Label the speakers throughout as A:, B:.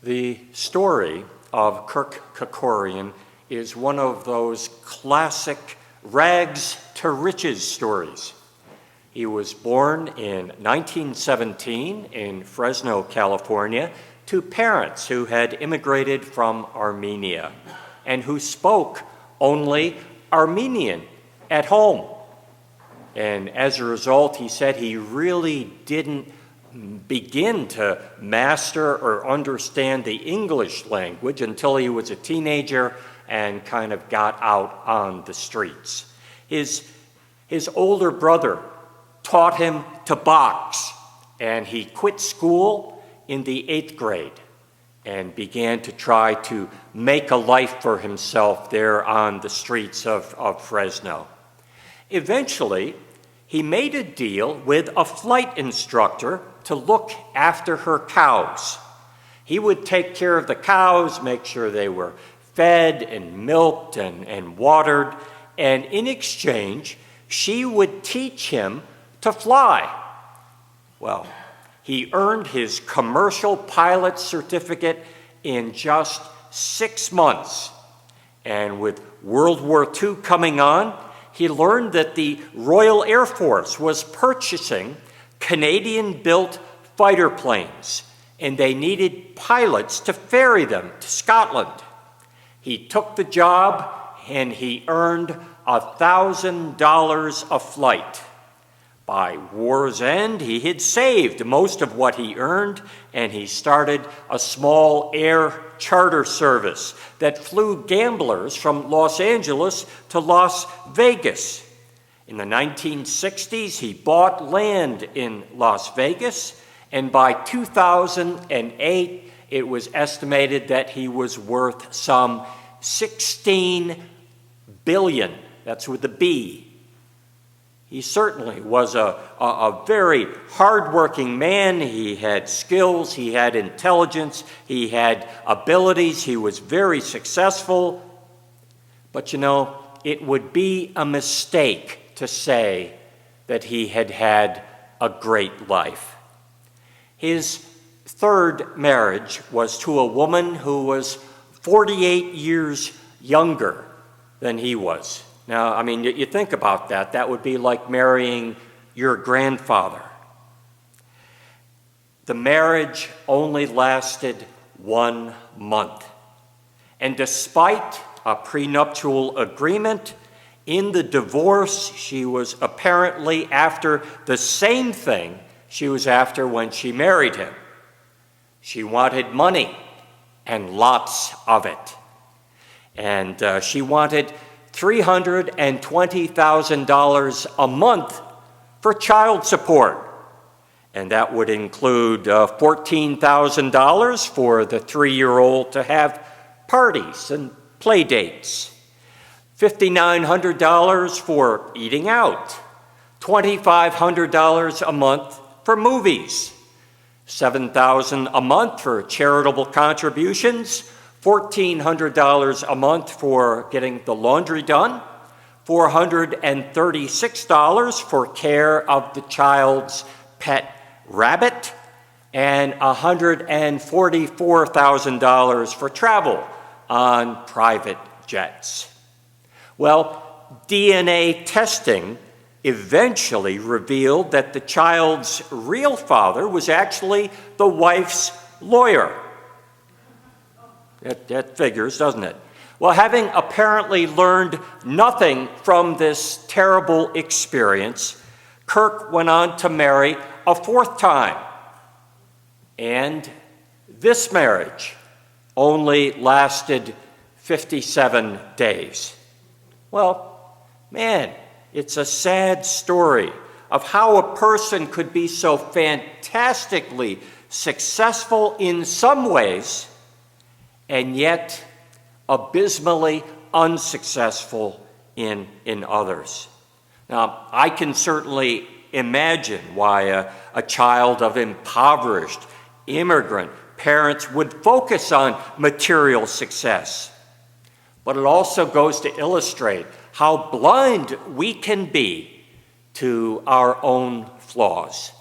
A: The story of Kirk Kerkorian is one of those classic rags to riches stories. He was born in 1917 in Fresno, California, to parents who had immigrated from Armenia and who spoke only Armenian at home. And as a result, he said he really didn't begin to master or understand the English language until he was a teenager and kind of got out on the streets. His older brother taught him to box, and he quit school in the 8th grade and began to try to make a life for himself there on the streets of Fresno. Eventually, he made a deal with a flight instructor to look after her cows. He would take care of the cows, make sure they were fed and milked and watered, and in exchange, she would teach him to fly. Well, he earned his commercial pilot certificate in just 6 months. And with World War II coming on, he learned that the Royal Air Force was purchasing Canadian-built fighter planes, and they needed pilots to ferry them to Scotland. He took the job, and he earned $1,000 a flight. By war's end, he had saved most of what he earned, and he started a small air charter service that flew gamblers from Los Angeles to Las Vegas. In the 1960s, he bought land in Las Vegas, and by 2008, it was estimated that he was worth some $16 billion. That's with a B. He certainly was a very hardworking man. He had skills, he had intelligence, he had abilities, he was very successful. But you know, it would be a mistake to say that he had had a great life. His third marriage was to a woman who was 48 years younger than he was. Now, I mean, you think about that. That would be like marrying your grandfather. The marriage only lasted 1 month. And despite a prenuptial agreement, in the divorce, she was apparently after the same thing she was after when she married him. She wanted money, and lots of it. And she wanted $320,000 a month for child support. And that would include $14,000 for the 3-year-old to have parties and play dates, $5,900 for eating out, $2,500 a month for movies, $7,000 a month for charitable contributions, $1,400 a month for getting the laundry done, $436 for care of the child's pet rabbit, and $144,000 for travel on private jets. Well, DNA testing eventually revealed that the child's real father was actually the wife's lawyer. That figures, doesn't it? Well, having apparently learned nothing from this terrible experience, Kirk went on to marry a 4th time. And this marriage only lasted 57 days. Well, man, it's a sad story of how a person could be so fantastically successful in some ways and yet abysmally unsuccessful in others. Now, I can certainly imagine why a child of impoverished immigrant parents would focus on material success. But it also goes to illustrate how blind we can be to our own flaws.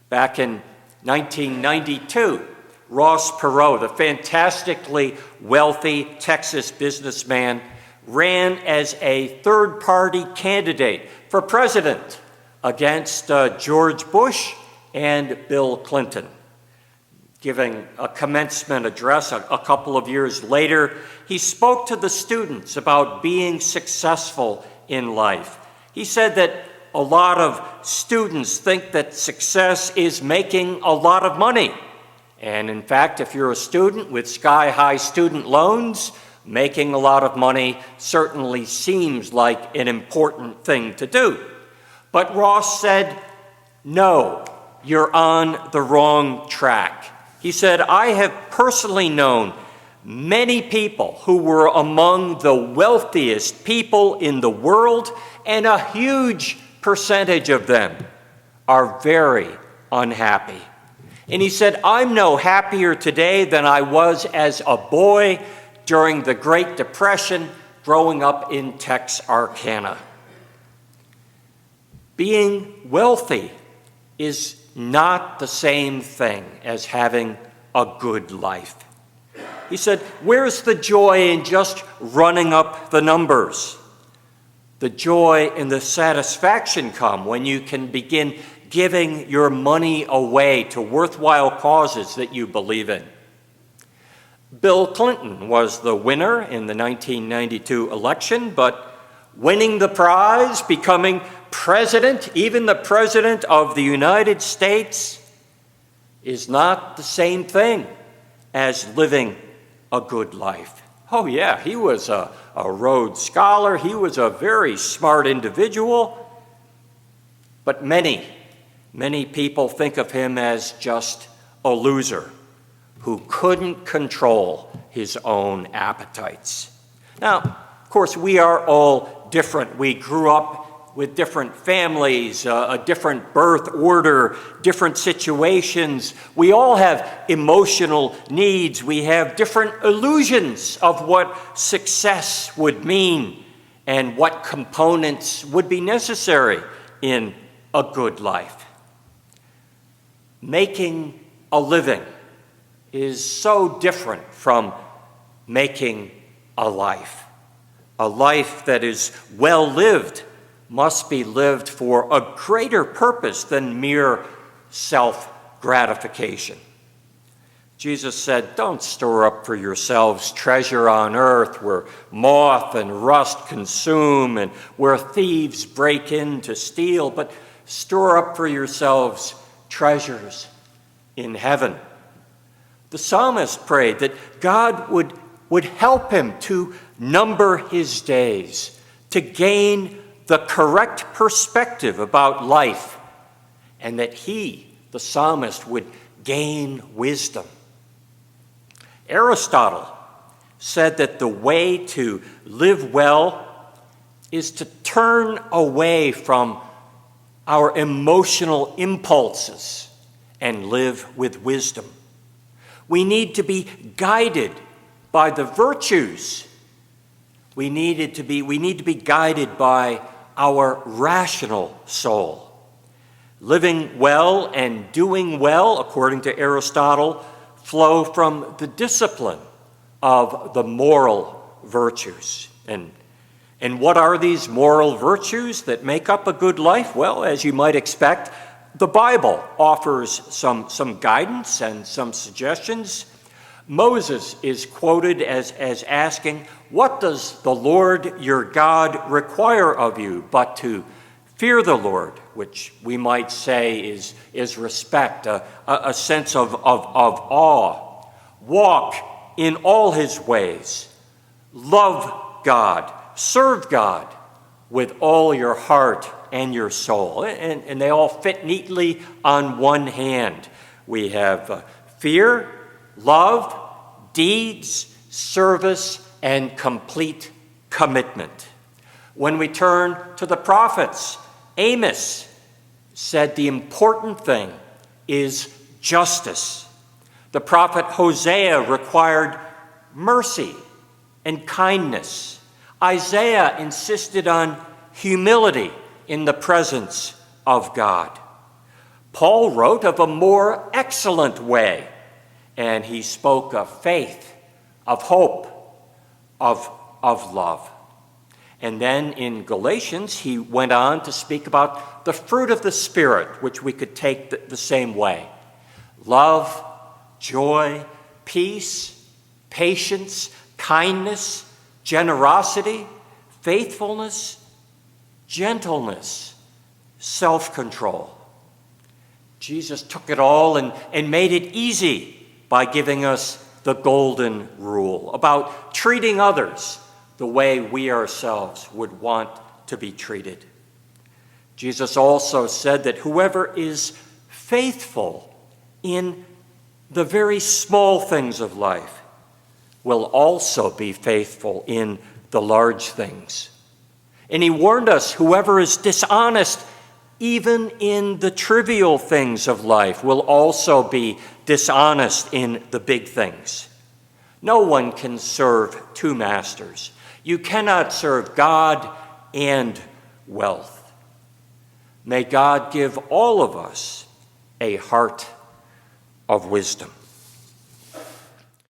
A: Back in 1992, Ross Perot, the fantastically wealthy Texas businessman, ran as a third-party candidate for president against George Bush and Bill Clinton. Giving a commencement address a couple of years later, he spoke to the students about being successful in life. He said that a lot of students think that success is making a lot of money. And in fact, if you're a student with sky-high student loans, making a lot of money certainly seems like an important thing to do. But Ross said, no, you're on the wrong track. He said, I have personally known many people who were among the wealthiest people in the world, and a huge percentage of them are very unhappy. And he said, I'm no happier today than I was as a boy during the Great Depression growing up in Texarkana. Being wealthy is not the same thing as having a good life. He said, where's the joy in just running up the numbers? The joy and the satisfaction come when you can begin giving your money away to worthwhile causes that you believe in. Bill Clinton was the winner in the 1992 election, but winning the prize, becoming president, even the president of the United States, is not the same thing as living a good life. Oh yeah, he was a Rhodes Scholar. He was a very smart individual. But many people think of him as just a loser who couldn't control his own appetites. Now, of course, we are all different. We grew up with different families, a different birth order, different situations. We all have emotional needs. We have different illusions of what success would mean and what components would be necessary in a good life. Making a living is so different from making a life. A life that is well lived must be lived for a greater purpose than mere self-gratification. Jesus said, don't store up for yourselves treasure on earth where moth and rust consume and where thieves break in to steal, but store up for yourselves treasures in heaven. The psalmist prayed that God would help him to number his days, to gain the correct perspective about life, and that he, the psalmist, would gain wisdom. Aristotle said that the way to live well is to turn away from our emotional impulses and live with wisdom. We need to be guided by the virtues. We need to be guided by our rational soul. Living well and doing well, according to Aristotle, flow from the discipline of the moral virtues. And what are these moral virtues that make up a good life? Well, as you might expect, the Bible offers some guidance and some suggestions. Moses is quoted as asking, what does the Lord your God require of you but to fear the Lord, which we might say is respect, a sense of awe. Walk in all his ways. Love God. Serve God with all your heart and your soul. And they all fit neatly on one hand. We have fear, love, deeds, service, and complete commitment. When we turn to the prophets, Amos said the important thing is justice. The prophet Hosea required mercy and kindness. Isaiah insisted on humility in the presence of God. Paul wrote of a more excellent way and he spoke of faith, of hope, of love. And then in Galatians, he went on to speak about the fruit of the Spirit, which we could take the same way. Love, joy, peace, patience, kindness, generosity, faithfulness, gentleness, self-control. Jesus took it all and made it easy by giving us the golden rule about treating others the way we ourselves would want to be treated. Jesus also said that whoever is faithful in the very small things of life will also be faithful in the large things. And he warned us, whoever is dishonest even in the trivial things of life will also be dishonest in the big things. No one can serve two masters. You cannot serve God and wealth. May God give all of us a heart of wisdom.